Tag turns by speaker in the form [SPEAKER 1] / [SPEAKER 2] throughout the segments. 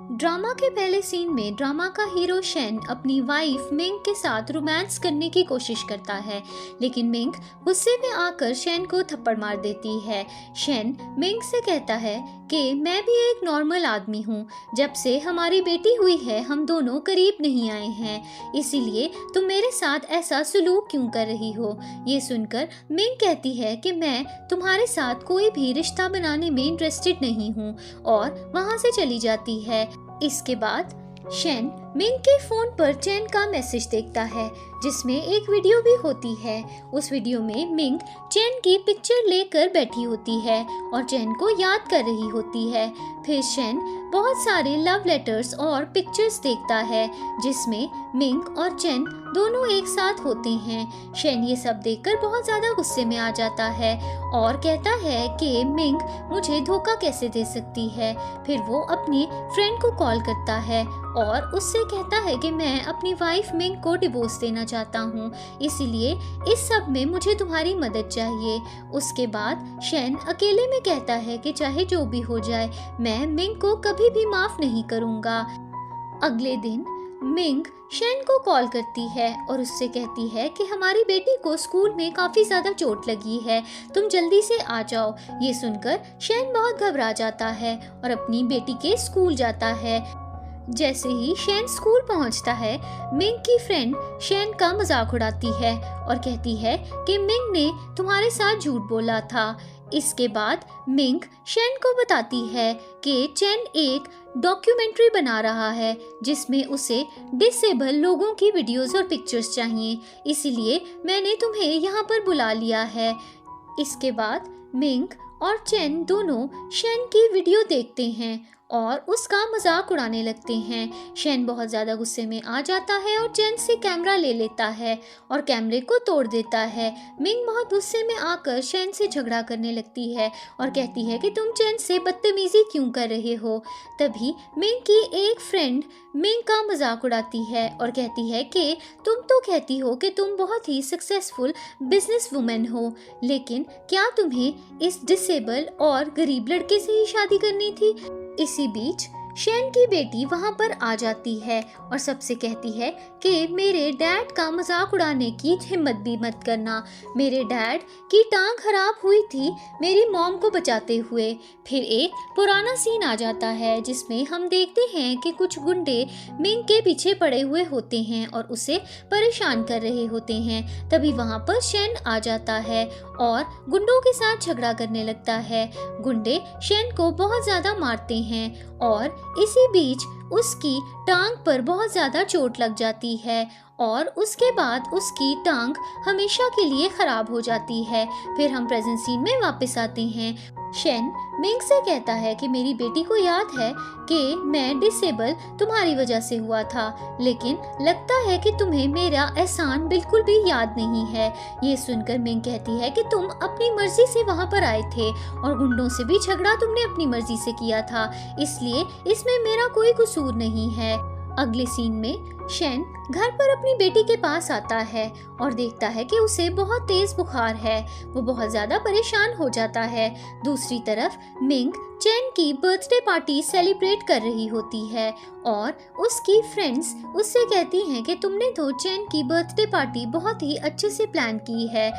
[SPEAKER 1] Drama के पहले scene में ड्रामा का हीरो शेन अपनी वाइफ मिंग के साथ रोमांस करने की कोशिश करता है, लेकिन मिंग गुस्से में आकर शेन को थप्पड़ मार देती है। शेन मिंग से कहता है कि मैं भी एक नॉर्मल आदमी हूँ, जब से हमारी बेटी हुई है हम दोनों करीब नहीं आए हैं, इसीलिए तुम मेरे साथ ऐसा सलूक क्यों कर रही हो। ये सुनकर मिंग कहती है कि मैं तुम्हारे साथ कोई भी रिश्ता बनाने में इंटरेस्टेड नहीं हूँ और वहाँ से चली जाती है। इसके बाद शेन मिंग के फोन पर चैन का मैसेज देखता है, जिसमें एक वीडियो भी होती है। उस वीडियो में मिंग चैन की पिक्चर लेकर बैठी होती है और चैन को याद कर रही होती है। फिर शेन बहुत सारे लव लेटर्स और पिक्चर्स देखता है, जिसमें मिंग और चैन दोनों एक साथ होते हैं। शेन ये सब देखकर बहुत ज्यादा गुस्से में आ जाता है और कहता है कि मिंग मुझे धोखा कैसे दे सकती है। फिर वो अपनी फ्रेंड को कॉल करता है और उससे कहता है कि मैं अपनी वाइफ मिंग को डिवोर्स देना चाहता हूँ, इसीलिए इस सब में मुझे तुम्हारी मदद चाहिए। उसके बाद शेन अकेले में कहता है कि चाहे जो भी हो जाए मैं मिंग को कभी भी माफ नहीं करूँगा। अगले दिन मिंग शेन को कॉल करती है और उससे कहती है कि हमारी बेटी को स्कूल में काफी ज्यादा चोट लगी है, तुम जल्दी से आ जाओ। ये सुनकर शेन बहुत घबरा जाता है और अपनी बेटी के स्कूल जाता है। जैसे ही शेन स्कूल पहुंचता है, मिंग की फ्रेंड शेन का मजाक उड़ाती है और कहती है कि मिंग ने तुम्हारे साथ झूठ बोला था। इसके बाद मिंग शेन को बताती है कि चैन एक डॉक्यूमेंट्री बना रहा है, जिसमें उसे डिसेबल लोगों की वीडियोस और पिक्चर्स चाहिए, इसीलिए मैंने तुम्हें यहाँ पर बुला लिया है। इसके बाद मिंग और चैन दोनों शेन की वीडियो देखते हैं और उसका मजाक उड़ाने लगते हैं। शेन बहुत ज़्यादा गुस्से में आ जाता है और चैन से कैमरा ले लेता है और कैमरे को तोड़ देता है। मिंग बहुत गुस्से में आकर शेन से झगड़ा करने लगती है और कहती है कि तुम चैन से बदतमीजी क्यों कर रहे हो। तभी मिंग की एक फ्रेंड मिंग का मजाक उड़ाती है और कहती है कि तुम तो कहती हो कि तुम बहुत ही सक्सेसफुल बिजनेस वुमेन हो, लेकिन क्या तुम्हें इस डिसेबल और गरीब लड़के से ही शादी करनी थी। इसी बीच शेन की बेटी वहां पर आ जाती है और सबसे कहती है कि मेरे डैड का मजाक उड़ाने की हिम्मत भी मत करना। मेरे डैड की टांग खराब हुई थी मेरी मॉम को बचाते हुए। फिर एक पुराना सीन आ जाता है, जिसमें हम देखते हैं कि कुछ गुंडे मिंग के पीछे पड़े हुए होते हैं और उसे परेशान कर रहे होते हैं। तभी वहां पर शेन आ जाता है और गुंडों के साथ झगड़ा करने लगता है। गुंडे शेन को बहुत ज्यादा मारते हैं और इसी बीच उसकी टांग पर बहुत ज्यादा चोट लग जाती है और उसके बाद उसकी टांग हमेशा के लिए खराब हो जाती है। फिर हम प्रेजेंट सीन में वापस आते हैं। शेन मिंग से कहता है कि मेरी बेटी को याद है कि मैं डिसेबल तुम्हारी वजह से हुआ था, लेकिन लगता है कि तुम्हें मेरा एहसान बिल्कुल भी याद नहीं है। ये सुनकर मिंग कहती है कि तुम अपनी मर्जी से वहाँ पर आए थे और गुंडों से भी झगड़ा तुमने अपनी मर्जी से किया था, इसलिए इसमें मेरा कोई कसूर नहीं है। अगले सीन में शेन घर पर अपनी बेटी के पास आता है और देखता है कि उसे बहुत तेज बुखार है। वो बहुत ज्यादा परेशान हो जाता है। दूसरी तरफ मिंग चैन की बर्थडे पार्टी सेलिब्रेट कर रही होती है और उसकी फ्रेंड्स उससे कहती हैं कि तुमने तो चैन की बर्थडे पार्टी बहुत ही अच्छे से प्लान की है,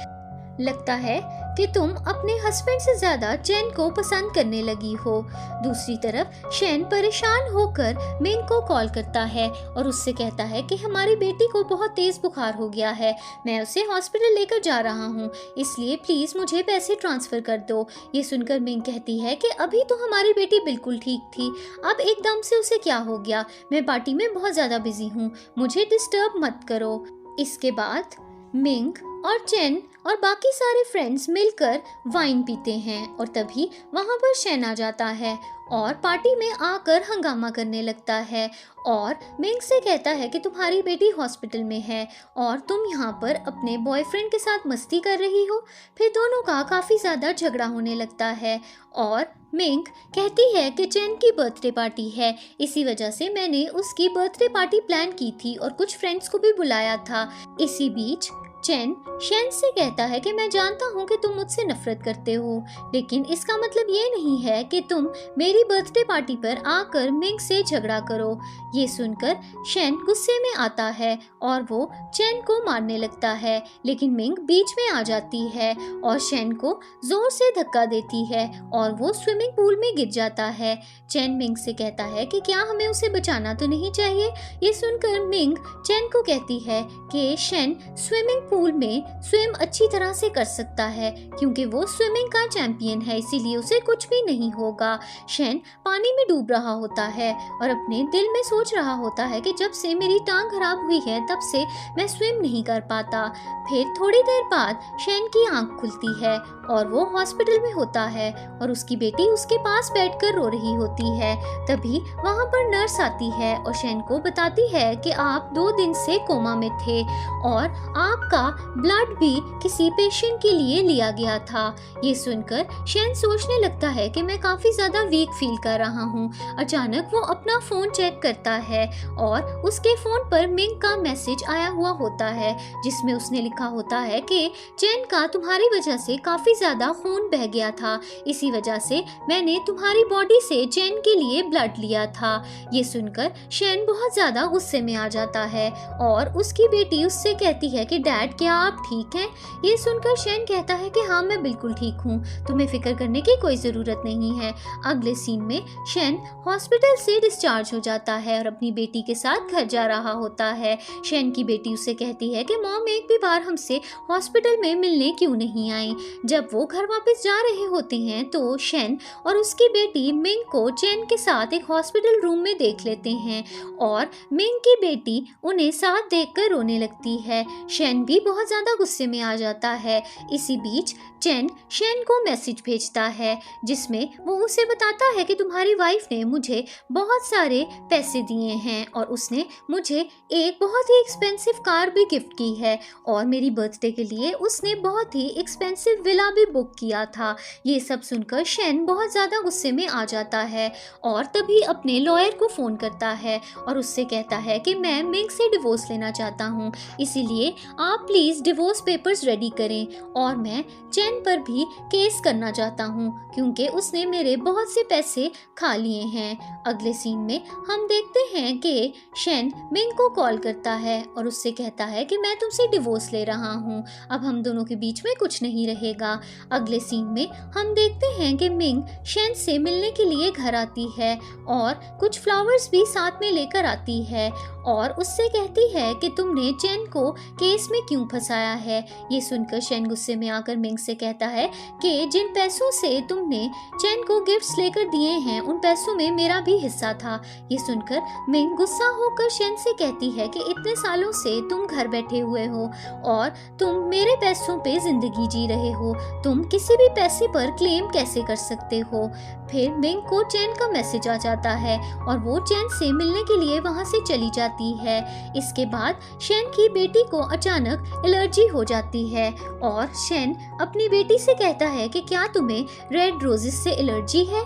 [SPEAKER 1] लगता है कि तुम अपने हस्बैंड से ज्यादा चैन को पसंद करने लगी हो। दूसरी तरफ शेन परेशान होकर मिंग को कॉल करता है और उससे कहता है कि हमारी बेटी को बहुत तेज बुखार हो गया है, मैं उसे हॉस्पिटल लेकर जा रहा हूँ, इसलिए प्लीज मुझे पैसे ट्रांसफर कर दो। ये सुनकर मिंग कहती है कि अभी तो हमारी बेटी बिल्कुल ठीक थी, अब एकदम से उसे क्या हो गया। मैं पार्टी में बहुत ज्यादा बिजी हूँ, मुझे डिस्टर्ब मत करो। इसके बाद मिंग और चैन और बाकी सारे फ्रेंड्स मिलकर वाइन पीते हैं और तभी वहां पर शेन आ जाता है और पार्टी में आकर हंगामा करने लगता है और मिंग से कहता है कि तुम्हारी बेटी हॉस्पिटल में है और तुम यहाँ पर अपने बॉयफ्रेंड के साथ मस्ती कर रही हो। फिर दोनों का काफ़ी ज़्यादा झगड़ा होने लगता है और मिंग कहती है कि चैन की बर्थडे पार्टी है, इसी वजह से मैंने उसकी बर्थडे पार्टी प्लान की थी और कुछ फ्रेंड्स को भी बुलाया था। इसी बीच चैन शेन से कहता है कि मैं जानता हूँ कि तुम मुझसे नफरत करते हो, लेकिन इसका मतलब ये नहीं है कि तुम मेरी बर्थडे पार्टी पर आकर मिंग से झगड़ा करो। ये सुनकर शेन गुस्से में आता है और वो चैन को मारने लगता है, लेकिन मिंग बीच में आ जाती है और शेन को जोर से धक्का देती है और वो स्विमिंग पूल में गिर जाता है। चैन मिंग से कहता है कि क्या हमें उसे बचाना तो नहीं चाहिए। ये सुनकर मिंग चैन को कहती है कि शेन स्विमिंग पूल में स्विम अच्छी तरह से कर सकता है क्योंकि वो स्विमिंग का चैंपियन है, इसीलिए उसे कुछ भी नहीं होगा। शेन पानी में डूब रहा होता है और अपने दिल में सोच रहा होता है कि जब से मेरी टांग खराब हुई है तब से मैं स्विम नहीं कर पाता। फिर थोड़ी देर बाद शेन की आंख खुलती है और वो हॉस्पिटल में होता है और उसकी बेटी उसके पास बैठकर रो रही होती है। तभी वहाँ पर नर्स आती है और शेन को बताती है कि आप 2 दिन से कोमा में थे और आपका ब्लड भी किसी पेशेंट के लिए लिया गया था। ये सुनकर शेन सोचने लगता है कि मैं काफी ज्यादा वीक फील कर रहा हूँ। अचानक वो अपना फोन चेक करता है और उसके फोन पर मिंग का मैसेज आया हुआ होता है जिसमें उसने लिखा होता है कि चैन का तुम्हारी वजह से काफी ज्यादा खून बह गया था, इसी वजह से मैंने तुम्हारी बॉडी से चैन के लिए ब्लड लिया था। ये सुनकर शेन बहुत ज्यादा गुस्से में आ जाता है और उसकी बेटी उससे कहती है कि डैड क्या आप ठीक हैं। ये सुनकर शेन कहता है कि हाँ मैं बिल्कुल ठीक हूँ, तुम्हें फिक्र करने की कोई ज़रूरत नहीं है। अगले सीन में शेन हॉस्पिटल से डिस्चार्ज हो जाता है और अपनी बेटी के साथ घर जा रहा होता है। शेन की बेटी उसे कहती है कि मॉम एक भी बार हमसे हॉस्पिटल में मिलने क्यों नहीं आई। जब वो घर वापस जा रहे होते हैं तो शेन और उसकी बेटी मिंग को चैन के साथ एक हॉस्पिटल रूम में देख लेते हैं और मिंग की बेटी उन्हें साथ देखकर रोने लगती है। शेन भी बहुत ज़्यादा गुस्से में आ जाता है। इसी बीच चैन शेन को मैसेज भेजता है जिसमें वो उसे बताता है कि तुम्हारी वाइफ ने मुझे बहुत सारे पैसे दिए हैं और उसने मुझे एक बहुत ही एक्सपेंसिव कार भी गिफ्ट की है और मेरी बर्थडे के लिए उसने बहुत ही एक्सपेंसिव विला भी बुक किया था। ये सब सुनकर शेन बहुत ज़्यादा गुस्से में आ जाता है और तभी अपने लॉयर को फ़ोन करता है और उससे कहता है कि मैं मिंग से डिवोर्स लेना चाहता हूँ, इसीलिए आप प्लीज़ डिवोर्स पेपर्स रेडी करें और मैं चैन पर भी केस करना चाहता हूँ क्योंकि उसने मेरे बहुत से पैसे खा लिए हैं। अगले सीन में हम देखते हैं कि शेन मिंग को कॉल करता है और उससे कहता है कि मैं तुमसे डिवोर्स ले रहा हूँ, अब हम दोनों के बीच में कुछ नहीं रहेगा। अगले सीन में हम देखते हैं कि मिंग शेन से मिलने के लिए घर आती है और कुछ फ्लावर्स भी साथ में लेकर आती है और उससे कहती है कि तुमने चैन को केस में क्यों फंसाया है। ये सुनकर शेन गुस्से में आकर मिंग से कहता है कि जिन पैसों से तुमने चैन को गिफ्ट्स लेकर दिए हैं उन पैसों में मेरा भी हिस्सा था। ये सुनकर मिंग गुस्सा होकर शेन से कहती है कि इतने सालों से तुम घर बैठे हुए हो और तुम मेरे पैसों पे जिंदगी जी रहे हो, तुम किसी भी पैसे पर क्लेम कैसे कर सकते हो। फिर मिंग को चैन का मैसेज आ जाता है और वो चैन से मिलने के लिए वहाँ से चली जाती है। इसके बाद शेन की बेटी को अचानक एलर्जी हो जाती है और शेन अपनी बेटी से कहता है कि क्या तुम्हें रेड रोजेस से एलर्जी है।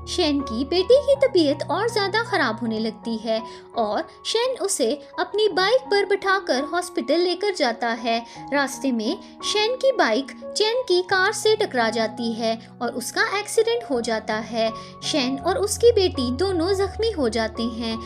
[SPEAKER 1] शेन की बेटी की तबीयत और ज़्यादा ख़राब होने लगती है और शेन उसे अपनी बाइक पर बिठाकर हॉस्पिटल लेकर जाता है। रास्ते में शेन की बाइक चैन की कार से टकरा जाती है और उसका एक्सीडेंट हो जाता है। शेन और उसकी बेटी दोनों जख्मी हो जाते हैं।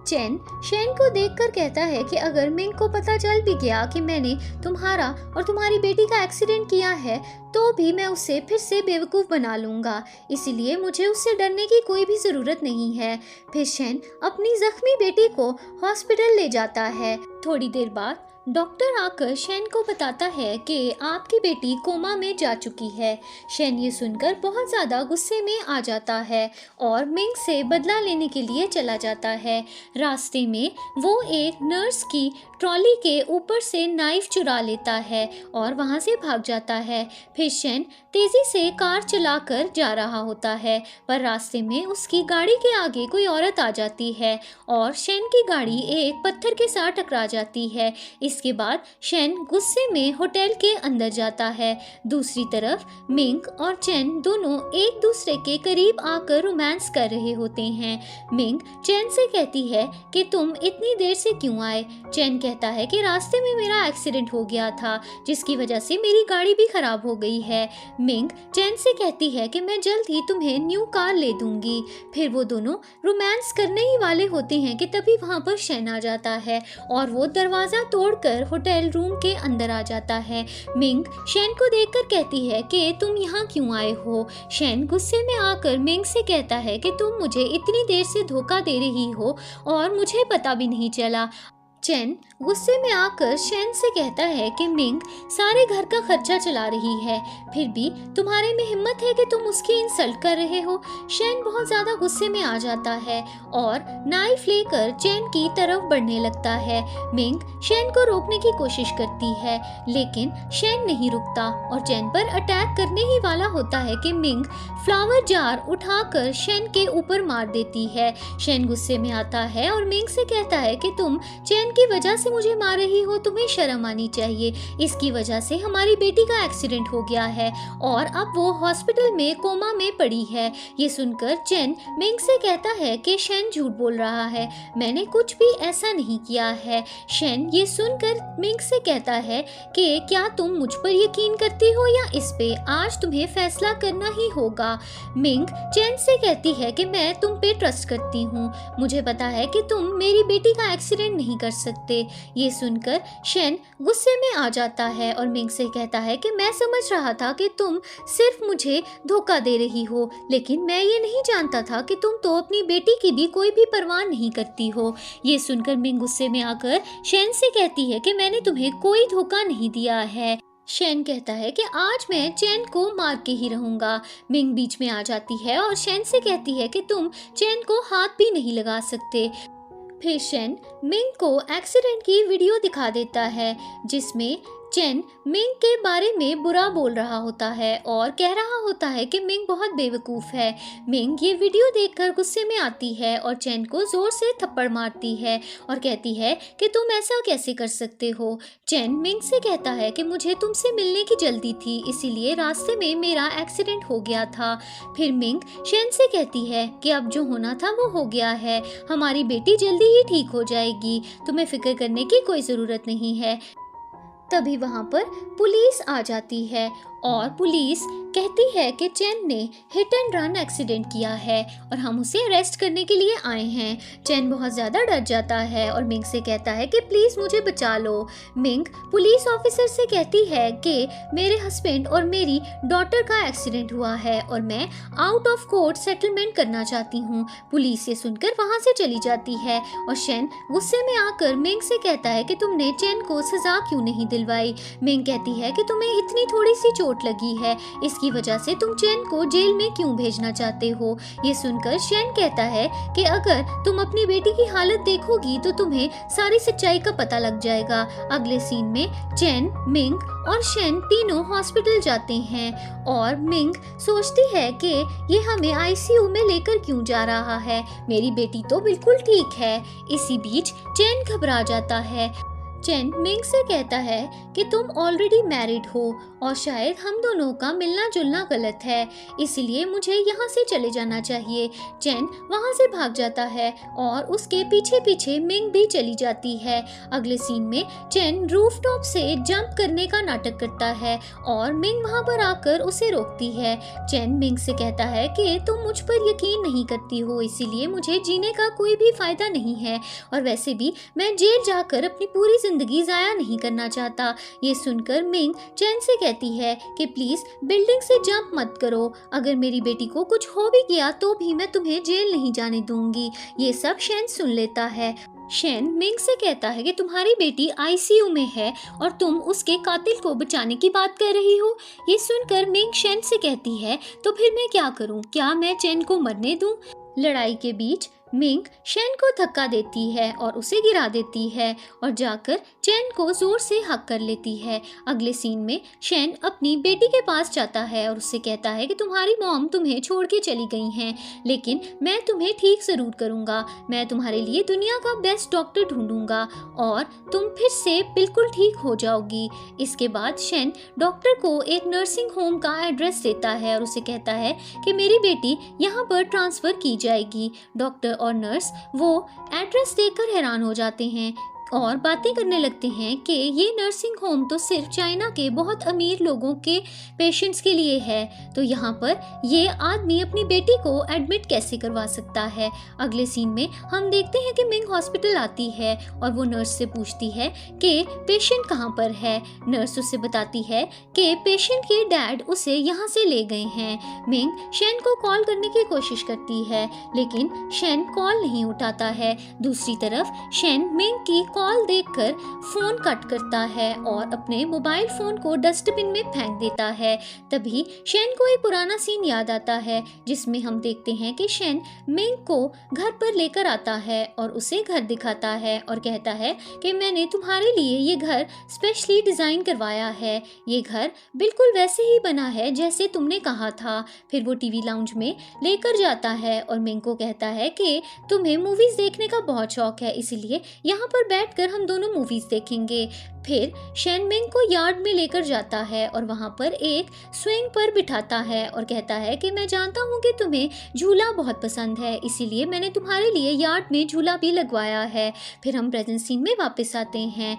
[SPEAKER 1] चैन शेन को देखकर कहता है कि अगर मिंग को पता चल भी गया कि मैंने तुम्हारा और तुम्हारी बेटी का एक्सीडेंट किया है तो भी मैं उसे फिर से बेवकूफ़ बना लूँगा, इसीलिए मुझे उससे डरने की कोई भी ज़रूरत नहीं है। फिर शेन अपनी जख्मी बेटी को हॉस्पिटल ले जाता है। थोड़ी देर बाद डॉक्टर आकर शेन को बताता है कि आपकी बेटी कोमा में जा चुकी है। शेन ये सुनकर बहुत ज़्यादा गुस्से में आ जाता है और मिंग से बदला लेने के लिए चला जाता है। रास्ते में वो एक नर्स की ट्रॉली के ऊपर से नाइफ चुरा लेता है और वहाँ से भाग जाता है। फिर शेन तेज़ी से कार चलाकर जा रहा होता है पर रास्ते में उसकी गाड़ी के आगे कोई औरत आ जाती है और शेन की गाड़ी एक पत्थर के साथ टकरा जाती है। इस इसके बाद शेन गुस्से में होटल के अंदर जाता है। दूसरी तरफ मिंग और चेन दोनों एक दूसरे के करीब आकर रोमांस कर रहे होते हैं। मिंग चेन से कहती है कि तुम इतनी देर से क्यों आए। चेन कहता है कि रास्ते में मेरा एक्सीडेंट हो गया था, जिसकी वजह से मेरी गाड़ी भी खराब हो गई है। मिंग चेन से कहती है कि मैं जल्द ही तुम्हें न्यू कार ले दूंगी। फिर वो दोनों रोमांस करने ही वाले होते हैं कि तभी वहाँ पर शेन आ जाता है और वो दरवाज़ा तोड़कर होटल रूम के अंदर आ जाता है। मिंग शेन को देखकर कहती है कि तुम यहाँ क्यों आए हो। शेन गुस्से में आकर मिंग से कहता है कि तुम मुझे इतनी देर से धोखा दे रही हो और मुझे पता भी नहीं चला। चेन गुस्से में आकर शेन से कहता है कि मिंग सारे घर का खर्चा चला रही है, फिर भी तुम्हारे में हिम्मत है कि तुम उसकी इंसल्ट कर रहे हो। शेन बहुत ज़्यादा गुस्से में आ जाता है और नाइफ लेकर चेन की तरफ बढ़ने लगता है। मिंग शेन को रोकने की कोशिश करती है, लेकिन शेन नहीं रुकता और चेन पर अटैक करने ही वाला होता है कि मिंग फ्लावर जार उठाकर शेन के ऊपर मार देती है। शेन गुस्से में आता है और मिंग से कहता है कि तुम चेन की वजह से मुझे मार रही हो, तुम्हें शर्म आनी चाहिए। इसकी वजह से हमारी बेटी का एक्सीडेंट हो गया है और अब वो हॉस्पिटल में कोमा में पड़ी है। ये सुनकर चेन मिंग से कहता है कि शेन झूठ बोल रहा है, मैंने कुछ भी ऐसा नहीं किया है। शेन ये सुनकर मिंग से कहता है कि क्या तुम मुझ पर यकीन करती हो या इस पे, आज तुम्हें फैसला करना ही होगा। मिंग चेन से कहती है कि मैं तुम पे ट्रस्ट करती हूँ, मुझे पता है कि तुम मेरी बेटी का एक्सीडेंट नहीं कर सकते। ये सुनकर शेन गुस्से में आ जाता है और मिंग से कहता है कि मैं समझ रहा था कि तुम सिर्फ मुझे धोखा दे रही हो, लेकिन मैं ये नहीं जानता था कि तुम तो अपनी बेटी की भी कोई भी परवाह नहीं करती हो। ये सुनकर मिंग गुस्से में आकर शेन से कहती है कि मैंने तुम्हें कोई धोखा नहीं दिया है। शेन कहता है कि आज मैं चेन को मार के ही रहूंगा। मिंग बीच में आ जाती है और शेन से कहती है कि तुम चेन को हाथ भी नहीं लगा सकते। फिर शेन मिंग को एक्सीडेंट की वीडियो दिखा देता है, जिसमें चेन मिंग के बारे में बुरा बोल रहा होता है और कह रहा होता है कि मिंग बहुत बेवकूफ़ है। मिंग ये वीडियो देखकर गुस्से में आती है और चेन को ज़ोर से थप्पड़ मारती है और कहती है कि तुम ऐसा कैसे कर सकते हो। चेन मिंग से कहता है कि मुझे तुमसे मिलने की जल्दी थी, इसीलिए रास्ते में मेरा एक्सीडेंट हो गया था। फिर मिंग शेन से कहती है कि अब जो होना था वो हो गया है, हमारी बेटी जल्दी ही ठीक हो जाएगी, तुम्हें फिक्र करने की कोई ज़रूरत नहीं है। तभी वहाँ पर पुलिस आ जाती है और पुलिस कहती है कि चेन ने हिट एंड रन एक्सीडेंट किया है और हम उसे अरेस्ट करने के लिए आए हैं। चेन बहुत ज़्यादा डर जाता है और मिंग से कहता है कि प्लीज़ मुझे बचा लो। मिंग पुलिस ऑफिसर से कहती है कि मेरे हस्बैंड और मेरी डॉटर का एक्सीडेंट हुआ है और मैं आउट ऑफ कोर्ट सेटलमेंट करना चाहती हूँ। पुलिस ये सुनकर वहाँ से चली जाती है और शेन गुस्से में आकर मिंग से कहता है कि तुमने चेन को सज़ा क्यों नहीं दिलवाई। मिंग कहती है कि तुम्हें इतनी थोड़ी सी चोट लगी है, इसकी वजह से तुम चेन को जेल में क्यों भेजना चाहते हो। ये सुनकर शेन कहता है कि अगर तुम अपनी बेटी की हालत देखोगी तो तुम्हें सारी सच्चाई का पता लग जाएगा। अगले सीन में चेन, मिंग और शेन तीनों हॉस्पिटल जाते हैं और मिंग सोचती है कि ये हमें आईसीयू में लेकर क्यों जा रहा है, मेरी बेटी तो बिल्कुल ठीक है। इसी बीच चेन घबरा जाता है। चेन मिंग से कहता है कि तुम ऑलरेडी मैरिड हो और शायद हम दोनों का मिलना जुलना गलत है, इसलिए मुझे यहाँ से चले जाना चाहिए। चेन वहाँ से भाग जाता है और उसके पीछे पीछे मिंग भी चली जाती है। अगले सीन में चेन रूफटॉप से जंप करने का नाटक करता है और मिंग वहाँ पर आकर उसे रोकती है। चेन मिंग से कहता है कि तुम मुझ पर यकीन नहीं करती हो, इसीलिए मुझे जीने का कोई भी फायदा नहीं है और वैसे भी मैं जेल जाकर अपनी पूरी जिंदगी जाया नहीं करना चाहता। ये सुनकर मिंग चेन से कहती है कि प्लीज बिल्डिंग से जंप मत करो, अगर मेरी बेटी को कुछ हो भी गया तो भी मैं तुम्हें जेल नहीं जाने दूंगी। ये सब शेन सुन लेता है। शेन मिंग से कहता है कि तुम्हारी बेटी आईसीयू में है और तुम उसके कातिल को बचाने की बात कर रही हो। ये सुनकर मिंग शेन से कहती है तो फिर मैं क्या करूं, क्या मैं चेन को मरने दूं। लड़ाई के बीच मिंग शेन को धक्का देती है और उसे गिरा देती है और जाकर चैन को जोर से हक कर लेती है। अगले सीन में शेन अपनी बेटी के पास जाता है और उससे कहता है कि तुम्हारी मॉम तुम्हें छोड़ के चली गई हैं, लेकिन मैं तुम्हें ठीक जरूर करूँगा। मैं तुम्हारे लिए दुनिया का बेस्ट डॉक्टर ढूंढूंगा और तुम फिर से बिल्कुल ठीक हो जाओगी। इसके बाद शेन डॉक्टर को एक नर्सिंग होम का एड्रेस देता है और उसे कहता है कि मेरी बेटी यहाँ पर ट्रांसफ़र की जाएगी। डॉक्टर और नर्स वो एड्रेस देखकर हैरान हो जाते हैं और बातें करने लगते हैं कि ये नर्सिंग होम तो सिर्फ चाइना के बहुत अमीर लोगों के पेशेंट्स के लिए है, तो यहाँ पर ये आदमी अपनी बेटी को एडमिट कैसे करवा सकता है। अगले सीन में हम देखते हैं कि मिंग हॉस्पिटल आती है और वो नर्स से पूछती है कि पेशेंट कहाँ पर है। नर्स उसे बताती है कि पेशेंट के डैड उसे यहाँ से ले गए हैं। मिंग शेन को कॉल करने की कोशिश करती है, लेकिन शेन कॉल नहीं उठाता है। दूसरी तरफ शेन मिंग की कॉल देखकर फोन कट करता है और अपने मोबाइल फोन को डस्टबिन में फेंक देता है। तभी शेन को एक पुराना सीन याद आता है जिसमें हम देखते हैं कि शेन मिंग को घर पर लेकर आता है और उसे घर दिखाता है और कहता है कि मैंने तुम्हारे लिए ये घर स्पेशली डिजाइन करवाया है। ये घर बिल्कुल वैसे ही बना है जैसे तुमने कहा था। फिर वो टीवी लाउंज में लेकर जाता है और मिंग को कहता है कि तुम्हें मूवीज देखने का बहुत शौक है, इसीलिए यहाँ पर बैठकर हम दोनों मूवीज देखेंगे। फिर शेन मिंग को यार्ड में लेकर जाता है और वहाँ पर एक स्विंग पर बिठाता है और कहता है कि मैं जानता हूँ कि तुम्हें झूला बहुत पसंद है, इसीलिए मैंने तुम्हारे लिए यार्ड में झूला भी लगवाया है। फिर हम प्रेजेंट सीन में वापस आते हैं।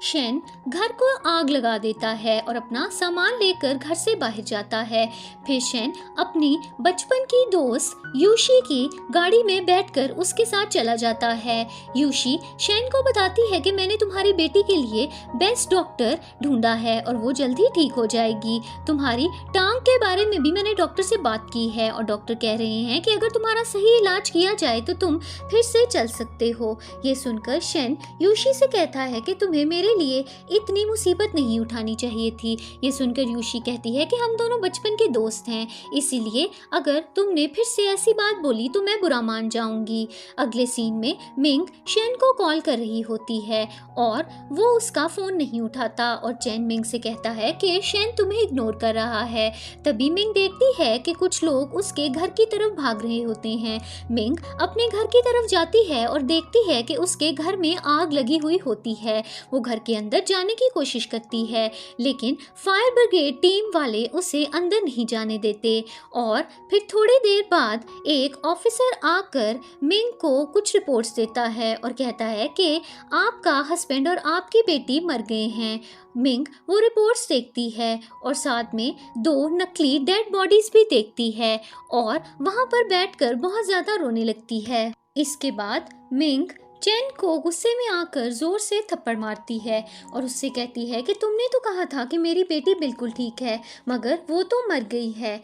[SPEAKER 1] शेन घर को आग लगा देता है और अपना सामान लेकर घर से बाहर जाता है। फिर शेन अपनी बचपन की दोस्त यूशी की गाड़ी में बैठकर उसके साथ चला जाता है। यूशी शेन को बताती है कि मैंने तुम्हारी बेटी के लिए बेस्ट डॉक्टर ढूंढा है और वो जल्दी ठीक हो जाएगी। तुम्हारी टांग के बारे में भी मैंने डॉक्टर से बात की है और डॉक्टर कह रहे हैं कि अगर तुम्हारा सही इलाज किया जाए तो तुम फिर से चल सकते हो। ये सुनकर शेन यूशी से कहता है कि तुम्हें मेरे लिए इतनी मुसीबत नहीं उठानी चाहिए थी। ये सुनकर यूशी कहती है कि हम दोनों बचपन के दोस्त हैं, इसीलिए अगर तुमने फिर से ऐसी बात बोली तो मैं बुरा मान जाऊंगी। अगले सीन में मिंग शेन को कॉल कर रही होती है और वो उसका फोन नहीं उठाता और चैन मिंग से कहता है कि शेन तुम्हें इग्नोर कर रहा है। तभी मिंग देखती है कि कुछ लोग उसके घर की तरफ भाग रहे होते हैं। मिंग अपने घर की तरफ जाती है और देखती है कि उसके घर में आग लगी हुई होती है। वो घर के अंदर जाने की कोशिश करती है, लेकिन फायर ब्रिगेड टीम वाले उसे अंदर नहीं जाने देते और फिर थोड़ी देर बाद एक ऑफिसर आकर मिंग को कुछ रिपोर्ट्स देता है और कहता है कि आपका हस्बैंड और आपकी बेटी मर गए हैं। मिंग वो रिपोर्ट्स देखती है और साथ में 2 नकली डेड बॉडीज भी देखती है और वहां पर बैठकर बहुत ज्यादा रोने लगती है। इसके बाद मिंग चैन को गुस्से में आकर जोर से थप्पड़ मारती है और उससे कहती है कि तुमने तो कहा था कि मेरी बेटी बिल्कुल ठीक है, मगर वो तो मर गई है।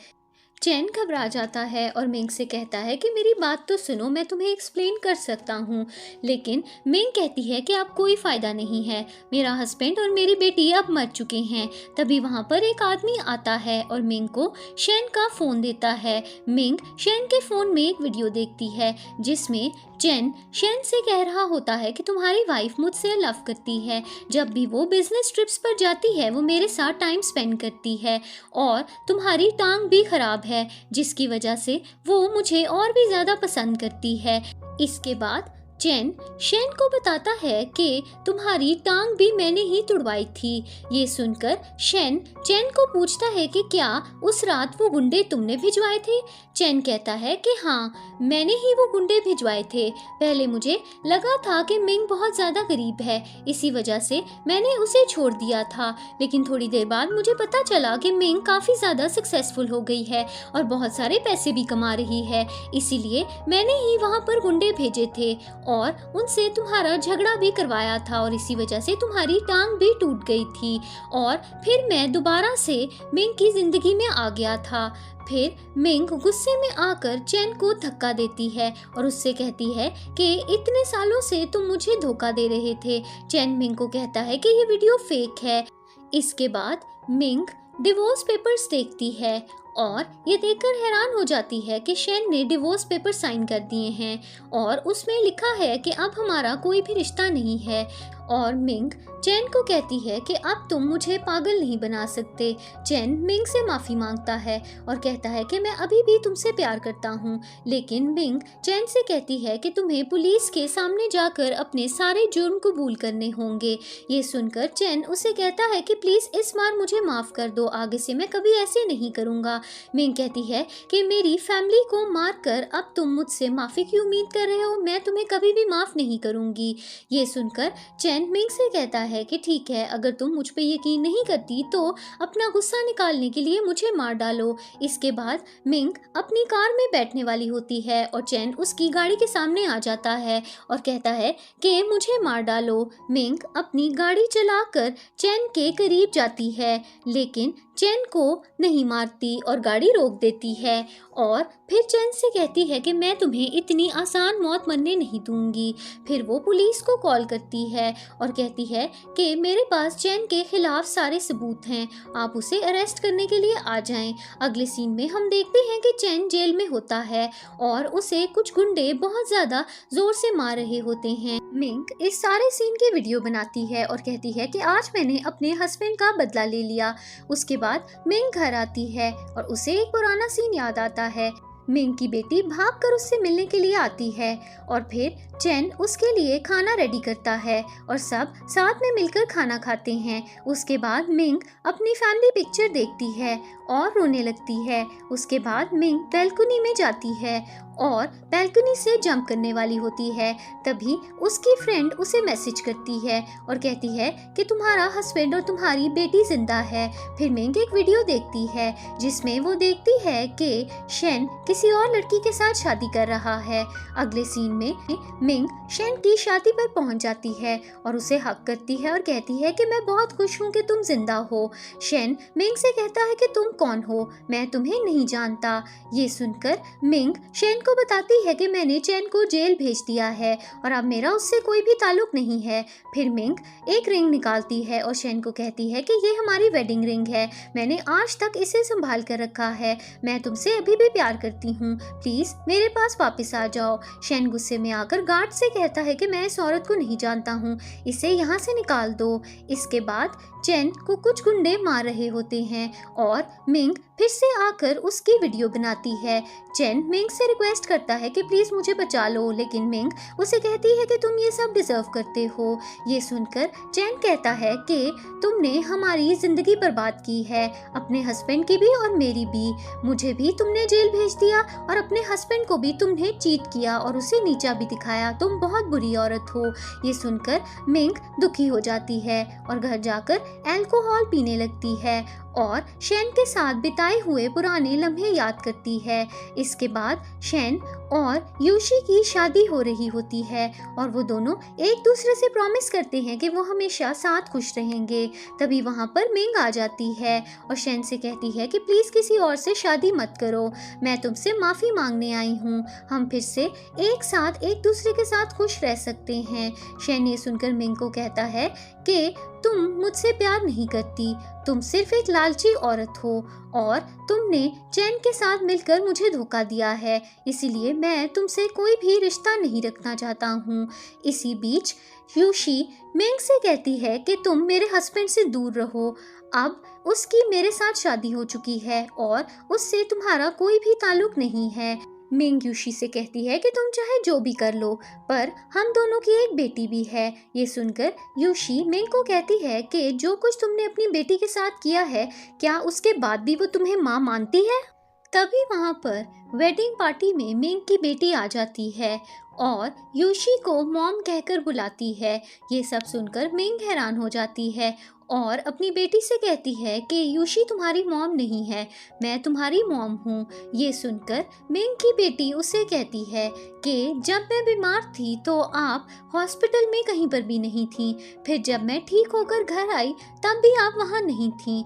[SPEAKER 1] चैन घबरा जाता है और मिंग से कहता है कि मेरी बात तो सुनो, मैं तुम्हें एक्सप्लेन कर सकता हूँ। लेकिन मिंग कहती है कि अब कोई फ़ायदा नहीं है, मेरा हस्बैंड और मेरी बेटी अब मर चुके हैं। तभी वहाँ पर एक आदमी आता है और मिंग को शेन का फ़ोन देता है। मिंग शेन के फ़ोन में एक वीडियो देखती है जिसमें चैन शेन से कह रहा होता है कि तुम्हारी वाइफ मुझसे लव करती है, जब भी वो बिजनेस ट्रिप्स पर जाती है वो मेरे साथ टाइम स्पेंड करती है और तुम्हारी टांग भी खराब है जिसकी वजह से वो मुझे और भी ज़्यादा पसंद करती है। इसके बाद चैन शेन को बताता है कि तुम्हारी टांग भी मैंने ही तुड़वाई थी। ये सुनकर शेन चैन को पूछता है कि क्या उस रात वो गुंडे तुमने भिजवाए थे। चैन कहता है कि हाँ, मैंने ही वो गुंडे भिजवाए थे। पहले मुझे लगा था कि मिंग बहुत ज़्यादा गरीब है, इसी वजह से मैंने उसे छोड़ दिया था, लेकिन थोड़ी देर बाद मुझे पता चला कि मिंग काफ़ी ज़्यादा सक्सेसफुल हो गई है और बहुत सारे पैसे भी कमा रही है, इसीलिए मैंने ही वहाँ पर गुंडे भेजे थे और उनसे तुम्हारा झगड़ा भी करवाया था और इसी वजह से तुम्हारी टांग भी टूट गई थी और फिर मैं दोबारा से मिंग की जिंदगी में आ गया था। फिर मिंग गुस्से में आकर चैन को धक्का देती है और उससे कहती है कि इतने सालों से तुम मुझे धोखा दे रहे थे। चैन मिंग को कहता है कि ये वीडियो फेक है। इसके बाद मिंग डिवोर्स पेपर्स देखती है और ये देखकर हैरान हो जाती है कि शेन ने डिवोर्स पेपर साइन कर दिए हैं और उसमें लिखा है कि अब हमारा कोई भी रिश्ता नहीं है। और मिंग चैन को कहती है कि अब तुम मुझे पागल नहीं बना सकते। चैन मिंग से माफ़ी मांगता है और कहता है कि मैं अभी भी तुमसे प्यार करता हूँ, लेकिन मिंग चैन से कहती है कि तुम्हें पुलिस के सामने जाकर अपने सारे जुर्म कबूल करने होंगे। ये सुनकर चैन उसे कहता है कि प्लीज़ इस बार मुझे माफ़ कर दो, आगे से मैं कभी ऐसे नहीं करूँगा। मिंग कहती है कि मेरी फैमिली को मारकर अब तुम मुझसे माफ़ी की उम्मीद कर रहे हो, मैं तुम्हें कभी भी माफ़ नहीं करूँगी। ये सुनकर चैन मिंग से कहता है कि ठीक है, अगर तुम मुझ पे यकीन नहीं करती तो अपना गुस्सा निकालने के लिए मुझे मार डालो। इसके बाद मिंग अपनी कार में बैठने वाली होती है और चैन उसकी गाड़ी के सामने आ जाता है और कहता है कि मुझे मार डालो। मिंग अपनी गाड़ी चलाकर चैन के करीब जाती है, लेकिन चैन को नहीं मारती और गाड़ी रोक देती है और फिर चैन से कहती है कि मैं तुम्हें इतनी आसान मौत मरने नहीं दूंगी। फिर वो पुलिस को कॉल करती है और कहती है कि मेरे पास चैन के खिलाफ सारे सबूत हैं, आप उसे अरेस्ट करने के लिए आ जाएं। अगले सीन में हम देखते हैं कि चैन जेल में होता है और उसे कुछ गुंडे बहुत ज़्यादा जोर से मार रहे होते हैं। मिंग इस सारे सीन की वीडियो बनाती है और कहती है कि आज मैंने अपने हस्बैंड का बदला ले लिया। उसके बाद मिंग घर आती है और उसे एक पुराना सीन याद आता है। मिंग की बेटी भागकर उससे मिलने के लिए आती है और फिर चैन उसके लिए खाना रेडी करता है और सब साथ में मिलकर खाना खाते हैं। उसके बाद मिंग अपनी फैमिली पिक्चर देखती है और रोने लगती है। उसके बाद मिंग बैल्कनी में जाती है और बैल्कनी से जंप करने वाली होती है। तभी उसकी फ्रेंड उसे मैसेज करती है और कहती है कि तुम्हारा हस्बैंड और तुम्हारी बेटी जिंदा है। फिर मिंग एक वीडियो देखती है जिसमें वो देखती है कि शेन किसी और लड़की के साथ शादी कर रहा है। अगले सीन में मिंग शेन की शादी पर पहुंच जाती है और उसे हक करती है और कहती है कि मैं बहुत खुश हूँ कि तुम जिंदा हो। शेन मिंग से कहता है कि तुम कौन हो, मैं तुम्हें नहीं जानता। ये सुनकर मिंग शेन को बताती है कि मैंने चैन को जेल भेज दिया है और अब मेरा उससे कोई भी ताल्लुक नहीं है। फिर मिंग एक रिंग निकालती है और शेन को कहती है कि ये हमारी वेडिंग रिंग है, मैंने आज तक इसे संभाल कर रखा है, मैं तुमसे अभी भी प्यार करती हूँ, प्लीज मेरे पास वापस आ जाओ। शेन गुस्से में आकर गार्ड से कहता है कि मैं इस औरत को नहीं जानता हूँ, इसे यहाँ से निकाल दो। इसके बाद चैन को कुछ गुंडे मार रहे होते हैं और मिंग फिर से आकर उसकी वीडियो बनाती है। चैन मिंग से रिक्वेस्ट करता है कि प्लीज मुझे बचा लो, लेकिन मिंग उसे कहती है कि तुम ये सब डिजर्व करते हो। ये सुनकर चैन कहता है कि तुमने हमारी जिंदगी बर्बाद की है, अपने हस्बैंड की भी और मेरी भी, मुझे भी तुमने जेल भेज दिया और अपने हस्बैंड को भी तुमने चीट किया और उसे नीचा भी दिखाया, तुम बहुत बुरी औरत हो। ये सुनकर मिंग दुखी हो जाती है और घर जाकर अल्कोहल पीने लगती है और शेन के साथ बिताए हुए पुराने लम्हे याद करती है। इसके बाद शेन और यूशी की शादी हो रही होती है और वो दोनों एक दूसरे से प्रॉमिस करते हैं कि वो हमेशा साथ खुश रहेंगे। तभी वहाँ पर मिंग आ जाती है और शेन से कहती है कि प्लीज़ किसी और से शादी मत करो, मैं तुमसे माफ़ी मांगने आई हूँ, हम फिर से एक साथ एक दूसरे के साथ खुश रह सकते हैं। शेन ये सुनकर मिंग को कहता है कि तुम मुझसे प्यार नहीं करती, तुम सिर्फ एक लालची औरत हो और तुमने चैन के साथ मिलकर मुझे धोखा दिया है, इसीलिए मैं तुमसे कोई भी रिश्ता नहीं रखना चाहता हूँ। इसी बीच यूशी मिंग से कहती है कि तुम मेरे हस्बैंड से दूर रहो, अब उसकी मेरे साथ शादी हो चुकी है और उससे तुम्हारा कोई भी ताल्लुक नहीं है। मिंग यूशी से कहती है कि तुम चाहे जो भी कर लो, पर हम दोनों की एक बेटी भी है। ये सुनकर यूशी मिंग को कहती है कि जो कुछ तुमने अपनी बेटी के साथ किया है, क्या उसके बाद भी वो तुम्हें माँ मानती है? तभी वहाँ पर वेडिंग पार्टी में मिंग की बेटी आ जाती है और यूशी को मॉम कहकर बुलाती है। ये सब सुनकर मिंग हैरान हो जाती है और अपनी बेटी से कहती है कि यूशी तुम्हारी मॉम नहीं है, मैं तुम्हारी मॉम हूँ। ये सुनकर मिंग की बेटी उसे कहती है कि जब मैं बीमार थी तो आप हॉस्पिटल में कहीं पर भी नहीं थी, फिर जब मैं ठीक होकर घर आई तब भी आप वहाँ नहीं थी।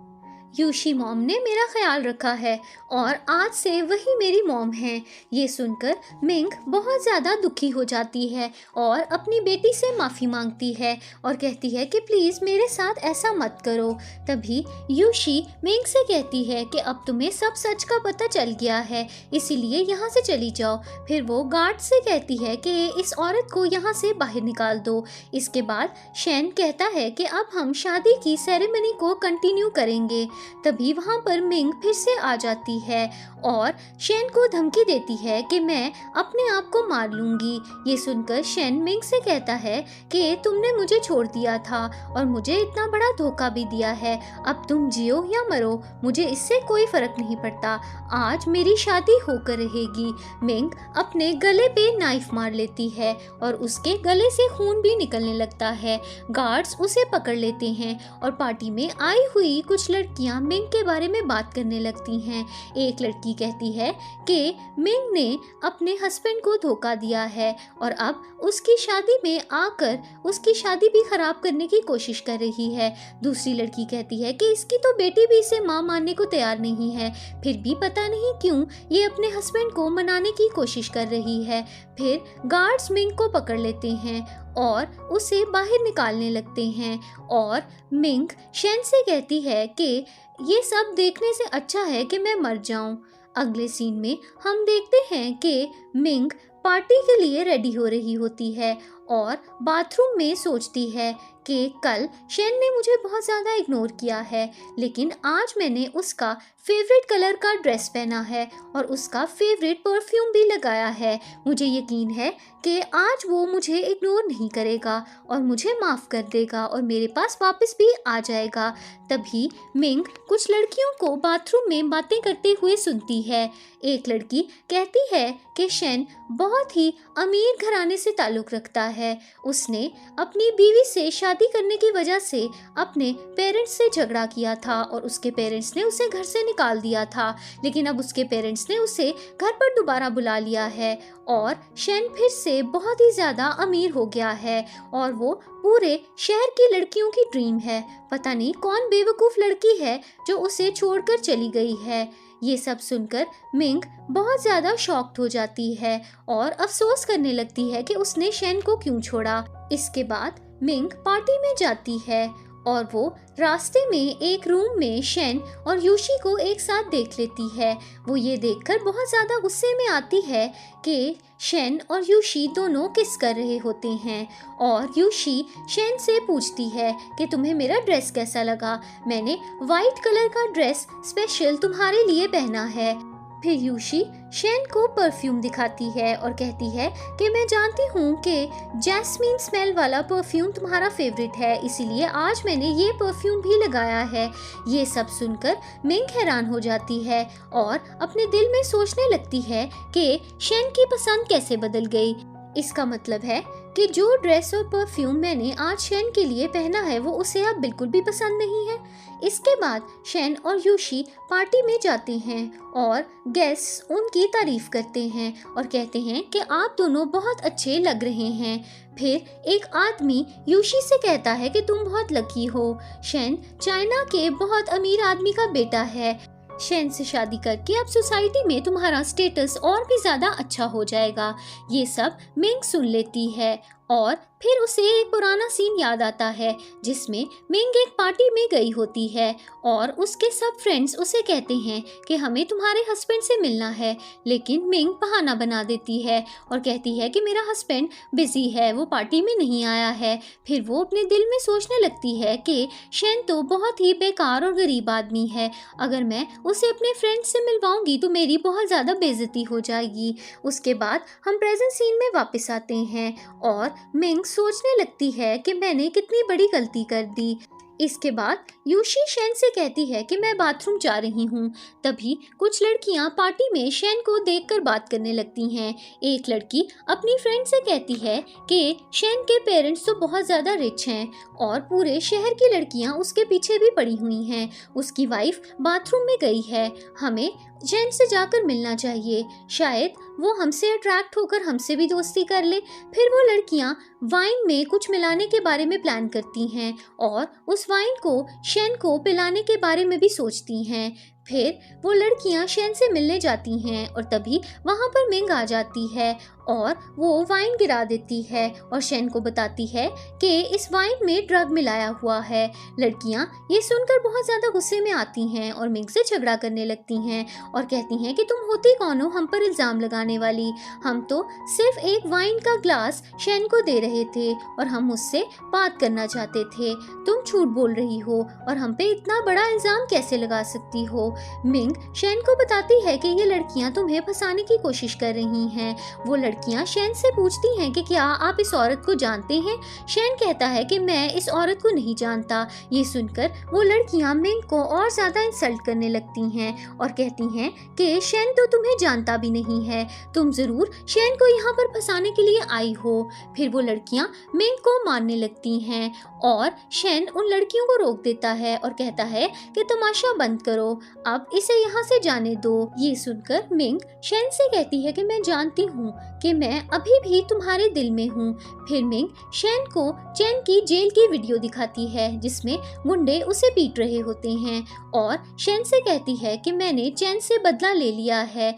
[SPEAKER 1] यूशी मॉम ने मेरा ख्याल रखा है और आज से वही मेरी मॉम है। ये सुनकर मिंग बहुत ज़्यादा दुखी हो जाती है और अपनी बेटी से माफ़ी मांगती है और कहती है कि प्लीज़ मेरे साथ ऐसा मत करो। तभी यूशी मिंग से कहती है कि अब तुम्हें सब सच का पता चल गया है, इसीलिए यहाँ से चली जाओ। फिर वो गार्ड से कहती है कि इस औरत को यहाँ से बाहर निकाल दो। इसके बाद शेन कहता है कि अब हम शादी की सेरेमनी को कंटिन्यू करेंगे। तभी वहाँ पर मिंग फिर से आ जाती है और शेन को धमकी देती है कि मैं अपने आप को मार लूंगी। ये सुनकर शेन मिंग से कहता है कि तुमने मुझे छोड़ दिया था और मुझे इतना बड़ा धोखा भी दिया है, अब तुम जियो या मरो, मुझे इससे कोई फर्क नहीं पड़ता, आज मेरी शादी होकर रहेगी। मिंग अपने गले पे नाइफ मार लेती है और उसके गले से खून भी निकलने लगता है। गार्ड्स उसे पकड़ लेते हैं और पार्टी में आई हुई कुछ लड़कियां मिंग के बारे में बात करने लगती हैं। एक लड़की कहती है कि मिंग ने अपने हस्बैंड को धोखा दिया है और अब उसकी शादी में आकर उसकी शादी भी खराब करने की कोशिश कर रही है। दूसरी लड़की कहती है कि इसकी तो बेटी भी इसे मां मानने को तैयार नहीं है, फिर भी पता नहीं क्यों ये अपने हस्बैंड को मनाने की कोशिश कर रही है। फिर गार्ड्स मिंग को पकड़ लेते हैं और उसे बाहर निकालने लगते हैं और मिंग शेन से कहती है कि ये सब देखने से अच्छा है कि मैं मर जाऊं। अगले सीन में हम देखते हैं कि मिंग पार्टी के लिए रेडी हो रही होती है और बाथरूम में सोचती है कि कल शेन ने मुझे बहुत ज़्यादा इग्नोर किया है, लेकिन आज मैंने उसका फेवरेट कलर का ड्रेस पहना है और उसका फेवरेट परफ्यूम भी लगाया है। मुझे यकीन है कि आज वो मुझे इग्नोर नहीं करेगा और मुझे माफ़ कर देगा और मेरे पास वापस भी आ जाएगा। तभी मिंग कुछ लड़कियों को बाथरूम में बातें करते हुए सुनती है। एक लड़की कहती है कि शेन बहुत ही अमीर घराने से ताल्लुक़ रखता है, उसने अपनी बीवी से शादी करने की वजह से अपने पेरेंट्स से झगड़ा किया था और उसके पेरेंट्स ने उसे घर से निकाल दिया था, लेकिन अब उसके पेरेंट्स ने उसे घर पर दोबारा बुला लिया है और शेन फिर से बहुत ही ज़्यादा अमीर हो गया है और वो पूरे शहर की लड़कियों की ड्रीम है। पता नहीं कौन बेवकूफ़ लड़की है जो उसे छोड़कर चली गई है। ये सब सुनकर मिंग बहुत ज़्यादा शॉक्ड हो जाती है और अफसोस करने लगती है कि उसने शेन को क्यों छोड़ा। इसके बाद मिंग पार्टी में जाती है और वो रास्ते में एक रूम में शेन और यूशी को एक साथ देख लेती है। वो ये देखकर बहुत ज़्यादा गुस्से में आती है कि शेन और यूशी दोनों किस कर रहे होते हैं और यूशी शेन से पूछती है कि तुम्हें मेरा ड्रेस कैसा लगा, मैंने वाइट कलर का ड्रेस स्पेशल तुम्हारे लिए पहना है। फिर यूशी शेन को परफ्यूम दिखाती है और कहती है कि मैं जानती हूँ कि जैस्मीन स्मेल वाला परफ्यूम तुम्हारा फेवरेट है, इसीलिए आज मैंने ये परफ्यूम भी लगाया है। ये सब सुनकर मिंग हैरान हो जाती है और अपने दिल में सोचने लगती है कि शेन की पसंद कैसे बदल गई। इसका मतलब है कि जो ड्रेस और परफ्यूम मैंने आज शेन के लिए पहना है वो उसे अब बिल्कुल भी पसंद नहीं है। इसके बाद शेन और यूशी पार्टी में जाते हैं और गेस्ट्स उनकी तारीफ करते हैं और कहते हैं कि आप दोनों बहुत अच्छे लग रहे हैं। फिर एक आदमी यूशी से कहता है कि तुम बहुत लकी हो, शेन चाइना के बहुत अमीर आदमी का बेटा है, शेन से शादी करके अब सोसाइटी में तुम्हारा स्टेटस और भी ज़्यादा अच्छा हो जाएगा। ये सब मिंग सुन लेती है और फिर उसे एक पुराना सीन याद आता है जिसमें मिंग एक पार्टी में गई होती है और उसके सब फ्रेंड्स उसे कहते हैं कि हमें तुम्हारे हस्बैंड से मिलना है, लेकिन मिंग बहाना बना देती है और कहती है कि मेरा हस्बैंड बिजी है, वो पार्टी में नहीं आया है। फिर वो अपने दिल में सोचने लगती है कि शेन तो बहुत ही बेकार और गरीब आदमी है, अगर मैं उसे अपने फ्रेंड्स से मिलवाऊंगी तो मेरी बहुत ज़्यादा बेइज्जती हो जाएगी। उसके बाद हम प्रेजेंट सीन में वापस आते हैं और मिंग सोचने लगती है कि मैंने कितनी बड़ी गलती कर दी। इसके बाद यूशी शेन से कहती है कि मैं बाथरूम जा रही हूँ। तभी कुछ लड़कियाँ पार्टी में शेन को देखकर बात करने लगती हैं। एक लड़की अपनी फ्रेंड से कहती है कि शेन के पेरेंट्स तो बहुत ज़्यादा रिच हैं और पूरे शहर की लड़कियाँ उसके पीछे भी पड़ी हुई हैं। उसकी वाइफ बाथरूम में गई है, हमें शेन से जाकर मिलना चाहिए, शायद वो हमसे अट्रैक्ट होकर हमसे भी दोस्ती कर ले। फिर वो लड़कियाँ वाइन में कुछ मिलाने के बारे में प्लान करती हैं और उस वाइन को शेन को पिलाने के बारे में भी सोचती हैं। फिर वो लड़कियां शेन से मिलने जाती हैं और तभी वहां पर मिंग आ जाती है और वो वाइन गिरा देती है और शेन को बताती है कि इस वाइन में ड्रग मिलाया हुआ है। लड़कियां ये सुनकर बहुत ज़्यादा गुस्से में आती हैं और मिंग से झगड़ा करने लगती हैं और कहती हैं कि तुम होती कौन हो हम पर इल्ज़ाम लगाने वाली। हम तो सिर्फ एक वाइन का ग्लास शेन को दे रहे थे और हम उससे बात करना चाहते थे। तुम झूठ बोल रही हो और हम पे इतना बड़ा इल्ज़ाम कैसे लगा सकती हो। मिंग शेन को बताती है कि ये लड़कियां तुम्हें फंसाने की कोशिश कर रही हैं। वो लड़कियां शेन से पूछती हैं कि क्या आप इस औरत को जानते हैं। शेन कहता है कि मैं इस औरत को नहीं जानता। ये सुनकर वो लड़कियां मिंग को और ज़्यादा इंसल्ट करने लगती हैं और कहती हैं कि शेन तो तुम्हें जानता भी नहीं है, तुम ज़रूर शेन को यहाँ पर फंसाने के लिए आई हो। फिर वो लड़कियां मिंग को मारने लगती हैं और शेन उन लड़कियों को रोक देता है और कहता है कि तमाशा बंद करो, अब इसे यहाँ से जाने दो। ये सुनकर मिंग शेन से कहती है कि मैं जानती हूँ कि मैं अभी भी तुम्हारे दिल में हूँ। फिर मिंग शेन को चैन की जेल की वीडियो दिखाती है जिसमें गुंडे उसे पीट रहे होते हैं और शेन से कहती है कि मैंने चैन से बदला ले लिया है।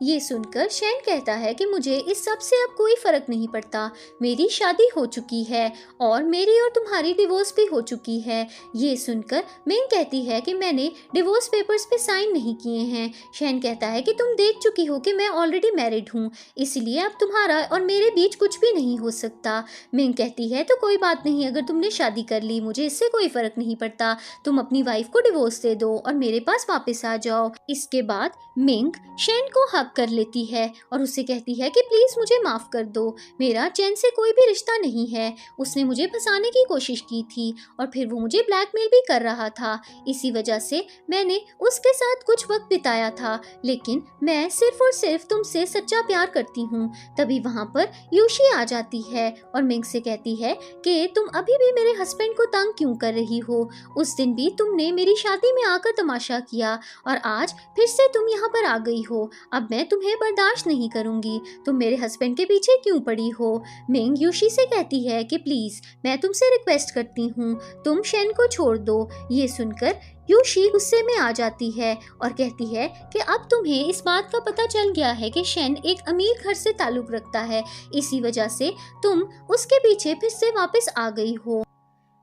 [SPEAKER 1] ये सुनकर शेन कहता है कि मुझे इस सब से अब कोई फ़र्क नहीं पड़ता, मेरी शादी हो चुकी है और मेरी और तुम्हारी डिवोर्स भी हो चुकी है। ये सुनकर मिंग कहती है कि मैंने डिवोर्स पेपर्स पे साइन नहीं किए हैं। शेन कहता है कि तुम देख चुकी हो कि मैं ऑलरेडी मैरिड हूँ, इसलिए अब तुम्हारा और मेरे बीच कुछ भी नहीं हो सकता। मिंग कहती है तो कोई बात नहीं, अगर तुमने शादी कर ली मुझे इससे कोई फ़र्क नहीं पड़ता, तुम अपनी वाइफ को डिवोर्स दे दो और मेरे पास वापस आ जाओ। इसके बाद मिंग शेन को हक कर लेती है और उससे कहती है कि प्लीज़ मुझे माफ़ कर दो, मेरा चैन से कोई भी रिश्ता नहीं है, उसने मुझे फंसाने की कोशिश की थी और फिर वो मुझे ब्लैकमेल भी कर रहा था, इसी वजह से मैंने उसके साथ कुछ वक्त बिताया था, लेकिन मैं सिर्फ और सिर्फ तुमसे सच्चा प्यार करती हूँ। तभी वहाँ पर यूशी आ जाती है और मिंग से कहती है कि तुम अभी भी मेरे हस्बैंड को तंग क्यों कर रही हो, उस दिन भी तुमने मेरी शादी में आकर तमाशा किया और आज फिर से तुम यहाँ पर आ गई हो, अब मैं तुम्हें बर्दाश्त नहीं करूंगी, तुम मेरे हस्बैंड के पीछे क्यों पड़ी हो। मिंग यूशी से कहती है कि प्लीज मैं तुमसे रिक्वेस्ट करती हूँ तुम शेन को छोड़ दो। ये सुनकर यूशी गुस्से में आ जाती है और कहती है कि अब तुम्हें इस बात का पता चल गया है कि शेन एक अमीर घर से ताल्लुक रखता है, इसी वजह से तुम उसके पीछे फिर से वापस आ गई हो।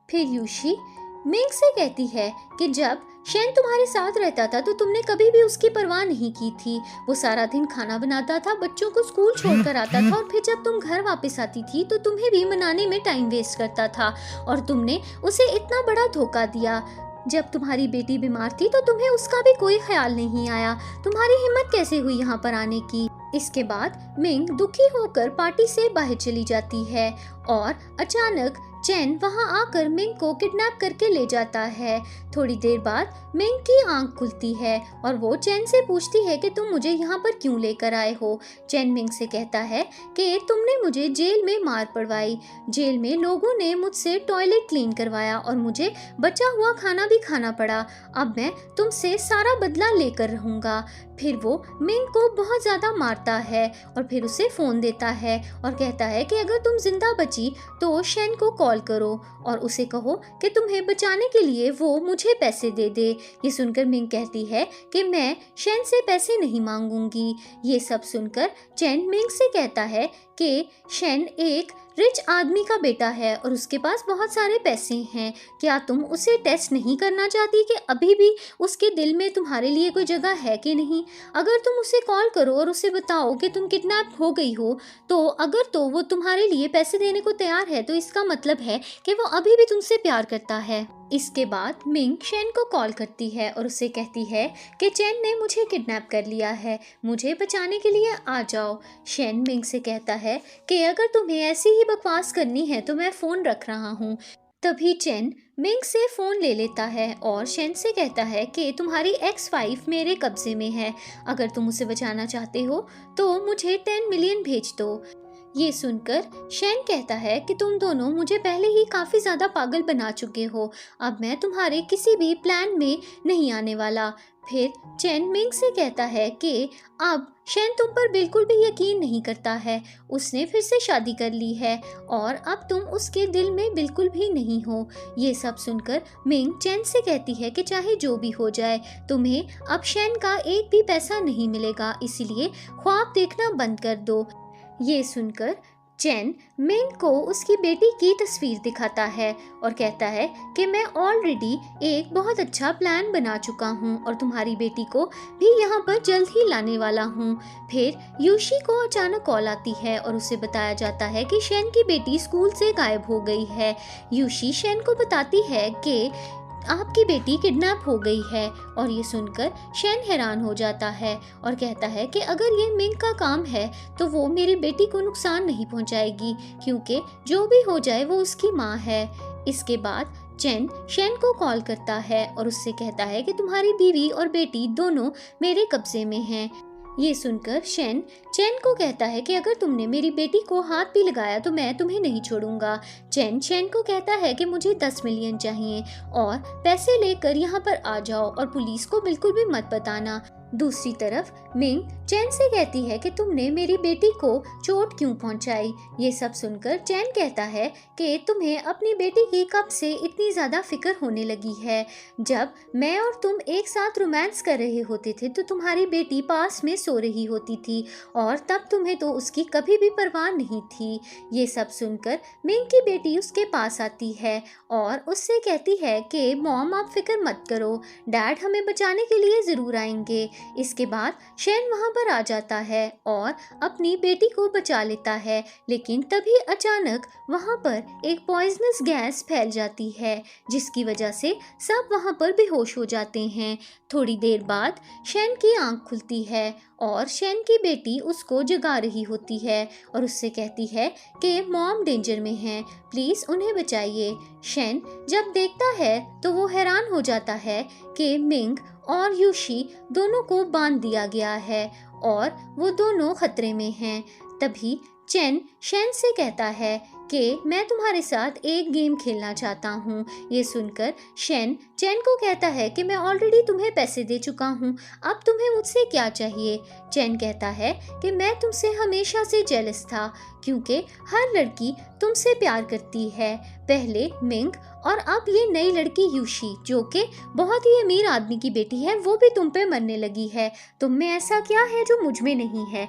[SPEAKER 1] फिर यूशी मिंग से कहती है कि जब शेन तुम्हारे साथ रहता था तो तुमने कभी भी उसकी परवाह नहीं की थी, वो सारा दिन खाना बनाता था, बच्चों को स्कूल छोड़कर आता था और फिर जब तुम घर वापस आती थी तो तुम्हें भी मनाने में टाइम वेस्ट करता था और तुमने उसे इतना बड़ा धोखा दिया। जब तुम्हारी बेटी बीमार थी तो तुम्हें उसका भी कोई ख्याल नहीं आया, तुम्हारी हिम्मत कैसे हुई यहाँ पर आने की। इसके बाद मिंग दुखी होकर पार्टी से बाहर चली जाती है और अचानक चैन वहां आकर मिंग को किडनैप करके ले जाता है। थोड़ी देर बाद मिंग की आंख खुलती है और वो चैन से पूछती है कि तुम मुझे यहाँ पर क्यों लेकर आए हो। चैन मिंग से कहता है कि तुमने मुझे जेल में मार पड़वाई, जेल में लोगों ने मुझसे टॉयलेट क्लीन करवाया और मुझे बचा हुआ खाना भी खाना पड़ा, अब मैं तुमसे सारा बदला लेकर रहूँगा। फिर वो मिंग को बहुत ज़्यादा मारता है और फिर उसे फ़ोन देता है और कहता है कि अगर तुम जिंदा बची तो शेन को कॉल करो और उसे कहो कि तुम्हें बचाने के लिए वो मुझे पैसे दे दे। ये सुनकर मिंग कहती है कि मैं शेन से पैसे नहीं मांगूंगी। ये सब सुनकर चैन मिंग से कहता है कि शेन एक रिच आदमी का बेटा है और उसके पास बहुत सारे पैसे हैं, क्या तुम उसे टेस्ट नहीं करना चाहती कि अभी भी उसके दिल में तुम्हारे लिए कोई जगह है कि नहीं। अगर तुम उसे कॉल करो और उसे बताओ कि तुम किडनैप हो गई हो तो अगर तो वो तुम्हारे लिए पैसे देने को तैयार है तो इसका मतलब है कि वो अभी भी तुमसे प्यार करता है। इसके बाद मिंग शेन को कॉल करती है और उससे कहती है कि चैन ने मुझे किडनैप कर लिया है, मुझे बचाने के लिए आ जाओ। शेन मिंग से कहता है कि अगर तुम्हें ऐसी ही बकवास करनी है तो मैं फ़ोन रख रहा हूँ। तभी चैन मिंग से फ़ोन ले लेता है और शेन से कहता है कि तुम्हारी एक्स वाइफ मेरे कब्जे में है, अगर तुम उसे बचाना चाहते हो तो मुझे 10 मिलियन भेज दो। ये सुनकर शेन कहता है कि तुम दोनों मुझे पहले ही काफ़ी ज़्यादा पागल बना चुके हो, अब मैं तुम्हारे किसी भी प्लान में नहीं आने वाला। फिर चेन मिंग से कहता है कि अब शेन तुम पर बिल्कुल भी यकीन नहीं करता है, उसने फिर से शादी कर ली है और अब तुम उसके दिल में बिल्कुल भी नहीं हो। ये सब सुनकर मिंग चेन से कहती है कि चाहे जो भी हो जाए, तुम्हें अब शेन का एक भी पैसा नहीं मिलेगा, इसलिए ख्वाब देखना बंद कर दो। ये सुनकर चेन मिंग को उसकी बेटी की तस्वीर दिखाता है और कहता है कि मैं ऑलरेडी एक बहुत अच्छा प्लान बना चुका हूँ और तुम्हारी बेटी को भी यहाँ पर जल्द ही लाने वाला हूँ। फिर यूशी को अचानक कॉल आती है और उसे बताया जाता है कि शेन की बेटी स्कूल से गायब हो गई है। यूशी शेन को बताती है कि आपकी बेटी किडनैप हो गई है और ये सुनकर शेन हैरान हो जाता है और कहता है कि अगर ये मिंग का काम है तो वो मेरी बेटी को नुकसान नहीं पहुंचाएगी, क्योंकि जो भी हो जाए वो उसकी माँ है। इसके बाद चेन शेन को कॉल करता है और उससे कहता है कि तुम्हारी बीवी और बेटी दोनों मेरे कब्जे में हैं। ये सुनकर शेन चेन को कहता है कि अगर तुमने मेरी बेटी को हाथ भी लगाया तो मैं तुम्हें नहीं छोड़ूंगा। चेन शेन को कहता है कि मुझे 10 मिलियन चाहिए और पैसे लेकर यहाँ पर आ जाओ और पुलिस को बिल्कुल भी मत बताना। दूसरी तरफ मिंग चेन से कहती है कि तुमने मेरी बेटी को चोट क्यों पहुंचाई। ये सब सुनकर चेन कहता है कि तुम्हें अपनी बेटी की कब से इतनी ज़्यादा फिक्र होने लगी है। जब मैं और तुम एक साथ रोमांस कर रहे होते थे तो तुम्हारी बेटी पास में सो रही होती थी और तब तुम्हें तो उसकी कभी भी परवाह नहीं थी। ये सब सुनकर मिंग की बेटी उसके पास आती है और उससे कहती है कि मॉम आप फिक्र मत करो, डैड हमें बचाने के लिए ज़रूर आएंगे। इसके बाद शेन वहां पर आ जाता है और अपनी बेटी को बचा लेता है, लेकिन तभी अचानक वहां पर एक पॉइजनस गैस फैल जाती है जिसकी वजह से सब वहां पर बेहोश हो जाते हैं। थोड़ी देर बाद शेन की आंख खुलती है और शेन की बेटी उसको जगा रही होती है और उससे कहती है कि मॉम डेंजर में हैं, प्लीज़ उन्हें बचाइए। शेन जब देखता है तो वो हैरान हो जाता है कि मिंग और यूशी दोनों को बांध दिया गया है और वो दोनों खतरे में हैं। तभी चेन शेन से कहता है कि मैं तुम्हारे साथ एक गेम खेलना चाहता हूँ। ये सुनकर शेन चेन को कहता है कि मैं ऑलरेडी तुम्हें पैसे दे चुका हूँ, अब तुम्हें मुझसे क्या चाहिए। चेन कहता है कि मैं तुमसे हमेशा से जेलस था, क्योंकि हर लड़की तुमसे प्यार करती है, पहले मिंग और अब ये नई लड़की यूशी जो कि बहुत ही अमीर आदमी की बेटी है, वो भी तुम पे मरने लगी है। तुम में ऐसा क्या है जो मुझ में नहीं है।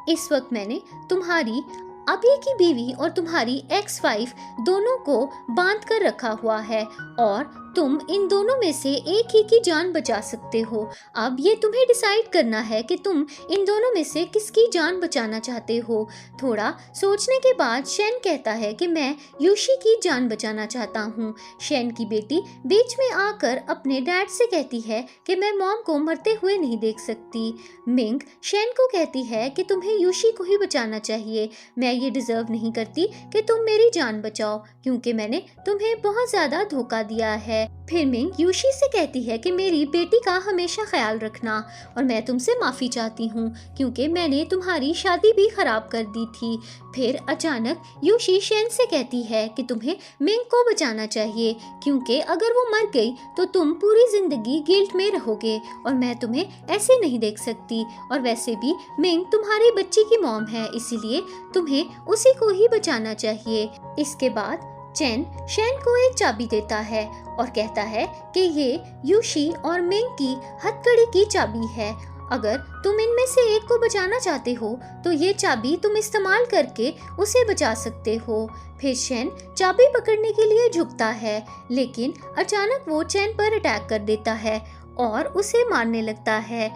[SPEAKER 1] इस वक्त मैंने तुम्हारी अभी की बीवी और तुम्हारी एक्स वाइफ दोनों को बांध कर रखा हुआ है और तुम इन दोनों में से एक ही की जान बचा सकते हो। अब ये तुम्हें डिसाइड करना है कि तुम इन दोनों में से किसकी जान बचाना चाहते हो। थोड़ा सोचने के बाद शेन कहता है कि मैं यूशी की जान बचाना चाहता हूँ। शेन की बेटी बीच में आकर अपने डैड से कहती है कि मैं मॉम को मरते हुए नहीं देख सकती। मिंग शेन को कहती है कि तुम्हें यूशी को ही बचाना चाहिए, मैं ये डिजर्व नहीं करती कि तुम मेरी जान बचाओ, क्योंकि मैंने तुम्हें बहुत ज़्यादा धोखा दिया है। फिर मिंग यूशी से कहती है कि मेरी बेटी का हमेशा ख्याल रखना और मैं तुमसे माफ़ी चाहती हूँ क्योंकि मैंने तुम्हारी शादी भी ख़राब कर दी थी। फिर अचानक यूशी शेन से कहती है कि तुम्हें मिंग को बचाना चाहिए, क्योंकि अगर वो मर गई तो तुम पूरी ज़िंदगी गिल्ट में रहोगे और मैं तुम्हें ऐसे नहीं देख सकती, और वैसे भी मिंग तुम्हारी बच्ची की मॉम है, इसीलिए तुम्हें उसी को ही बचाना चाहिए। इसके बाद चेन शेन को एक चाबी देता है और कहता है कि ये यूशी और मिंग की हथकड़ी की चाबी है, अगर तुम इनमें से एक को बचाना चाहते हो तो ये चाबी तुम इस्तेमाल करके उसे बचा सकते हो। फिर शेन चाबी पकड़ने के लिए झुकता है, लेकिन अचानक वो चेन पर अटैक कर देता है और उसे मारने लगता है।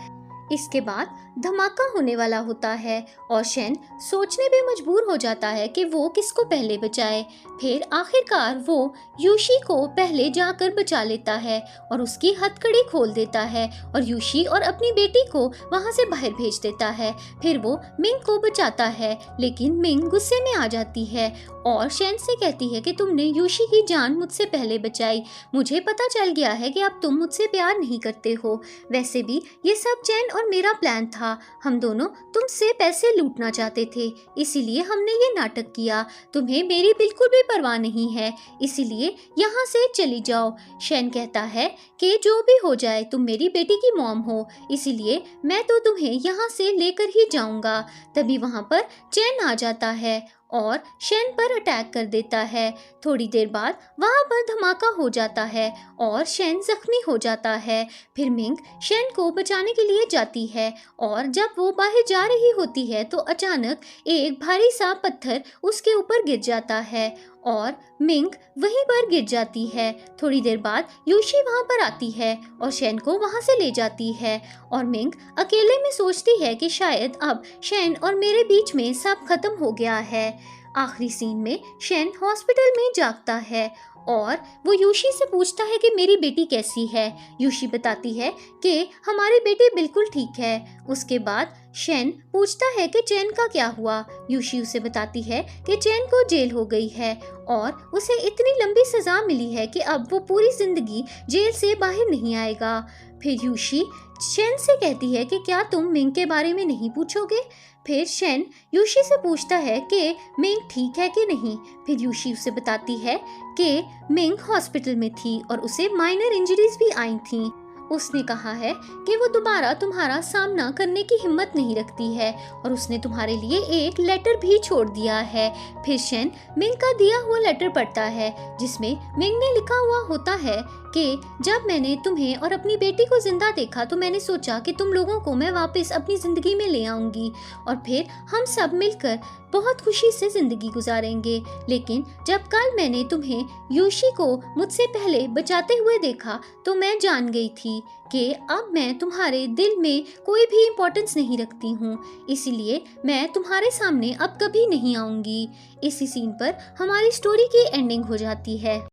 [SPEAKER 1] इसके बाद धमाका होने वाला होता है और शेन सोचने पे मजबूर हो जाता है कि वो किसको पहले बचाए। फिर आखिरकार वो यूशी को पहले जाकर बचा लेता है और उसकी हथकड़ी खोल देता है और यूशी और अपनी बेटी को वहाँ से बाहर भेज देता है। फिर वो मिंग को बचाता है, लेकिन मिंग गुस्से में आ जाती है और शेन से कहती है कि तुमने यूशी की जान मुझसे पहले बचाई। मुझे पता चल गया है कि अब तुम मुझसे प्यार नहीं करते हो। वैसे भी ये सब चैन और मेरा प्लान था। हम दोनों तुमसे पैसे लूटना चाहते थे, इसीलिए हमने ये नाटक किया। तुम्हें मेरी बिल्कुल भी परवाह नहीं है, इसीलिए यहाँ से चली जाओ। शेन कहता है कि जो भी हो जाए तुम मेरी बेटी की मॉम हो, इसीलिए मैं तो तुम्हें यहाँ से लेकर ही जाऊंगा। तभी वहाँ पर चैन आ जाता है और शेन पर अटैक कर देता है। थोड़ी देर बाद वहाँ पर धमाका हो जाता है और शेन जख्मी हो जाता है। फिर मिंग शेन को बचाने के लिए जाती है और जब वो बाहर जा रही होती है तो अचानक एक भारी सा पत्थर उसके ऊपर गिर जाता है और मिंग वहीं पर गिर जाती है। थोड़ी देर बाद यूशी वहाँ पर आती है और शेन को वहाँ से ले जाती है और मिंग अकेले में सोचती है कि शायद अब शेन और मेरे बीच में सब खत्म हो गया है। आखिरी सीन में शेन हॉस्पिटल में जागता है और वो यूशी से पूछता है कि मेरी बेटी कैसी है। यूशी बताती है कि हमारी बेटी बिल्कुल ठीक है। उसके बाद शेन पूछता है कि चैन का क्या हुआ। यूशी उसे बताती है कि चैन को जेल हो गई है और उसे इतनी लंबी सजा मिली है कि अब वो पूरी जिंदगी जेल से बाहर नहीं आएगा। फिर यूशी शेन से कहती है कि क्या तुम मिंग के बारे में नहीं पूछोगे। फिर शेन यूशी से पूछता है कि मिंग ठीक है कि नहीं। फिर यूशी उसे बताती है कि मिंग हॉस्पिटल में थी और उसे माइनर इंजरीज भी आई थीं। उसने कहा है कि वो दोबारा तुम्हारा सामना करने की हिम्मत नहीं रखती है और उसने तुम्हारे लिए एक लेटर भी छोड़ दिया है। फिर शेन मिंग का दिया हुआ लेटर पढ़ता है जिसमें मिंग ने लिखा हुआ होता है कि जब मैंने तुम्हें और अपनी बेटी को जिंदा देखा तो मैंने सोचा कि तुम लोगों को मैं वापस अपनी ज़िंदगी में ले आऊँगी और फिर हम सब मिलकर बहुत खुशी से ज़िंदगी गुजारेंगे। लेकिन जब कल मैंने तुम्हें यूशी को मुझसे पहले बचाते हुए देखा तो मैं जान गई थी कि अब मैं तुम्हारे दिल में कोई भी इम्पोर्टेंस नहीं रखती हूँ, इसीलिए मैं तुम्हारे सामने अब कभी नहीं आऊँगी। इसी सीन पर हमारी स्टोरी की एंडिंग हो जाती है।